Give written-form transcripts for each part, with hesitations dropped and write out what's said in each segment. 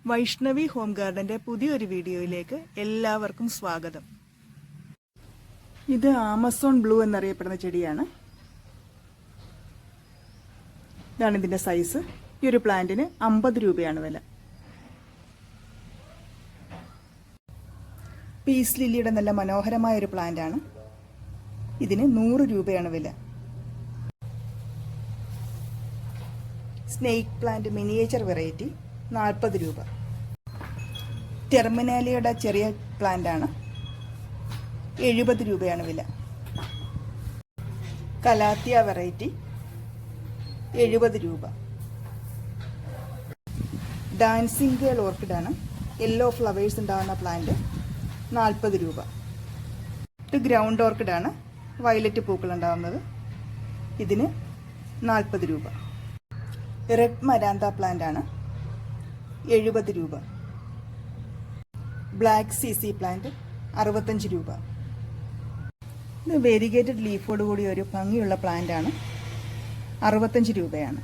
Vaishnavi home ഗാർഡന്റെ പുതിയൊരു വീഡിയോയിലേക്ക് എല്ലാവർക്കും സ്വാഗതം. ഇത് ആമസോൺ ബ്ലൂ എന്നറിയപ്പെടുന്ന ചെടിയാണ്. ഇതാണ് ഇതിന്റെ സൈസ്. ഈ ഒരു പ്ലാന്റിന് 50 രൂപയാണ് വില. പീസ് ലില്ലിയുടെ നല്ല മനോഹരമായ ഒരു പ്ലാന്റ് ആണ്. ഇതിന് 100 രൂപയാണ് വില. സ്നേക്ക് പ്ലാന്റ് മിനിയേച്ചർ വെറൈറ്റി 40 രൂപ. ടെർമിനാലിയുടെ ചെറിയ പ്ലാന്റ് ആണ്, 70 രൂപയാണ് വില. കലാത്തിയ വെറൈറ്റി 70 രൂപ. ഡാൻസിംഗ് ഗേൾ ഓർക്കിഡാണ്, യെല്ലോ ഫ്ലവേഴ്സ് ഉണ്ടാകുന്ന പ്ലാന്റ്, 40 രൂപ. ഇത് ഗ്രൗണ്ട് ഓർക്കിഡാണ്, വയലറ്റ് പൂക്കൾ ഉണ്ടാകുന്നത്, ഇതിന് 40 രൂപ. റെഡ് മരാന്ത പ്ലാന്റ് ആണ്, 70 രൂപ. ബ്ലാക്ക് CC പ്ലാന്റ് 65 രൂപ. ഇത് വേരിഗേറ്റഡ് ലീഫോട് കൂടി ഒരു ഭംഗിയുള്ള പ്ലാന്റ് ആണ്, 65 രൂപയാണ്.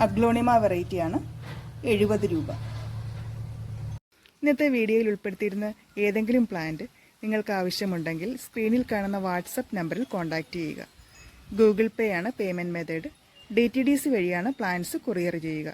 അഗ്ലോണിമ വെറൈറ്റി ആണ്, 70 രൂപ. ഇന്നത്തെ വീഡിയോയിൽ ഉൾപ്പെടുത്തിയിരുന്ന ഏതെങ്കിലും പ്ലാന്റ് നിങ്ങൾക്ക് ആവശ്യമുണ്ടെങ്കിൽ സ്ക്രീനിൽ കാണുന്ന വാട്സപ്പ് നമ്പറിൽ കോൺടാക്റ്റ് ചെയ്യുക. ഗൂഗിൾ പേ ആണ് പേയ്മെൻറ്റ് മെത്തേഡ്. DTDC വഴിയാണ് പ്ലാന്റ്സ് കൊറിയർ ചെയ്യുക.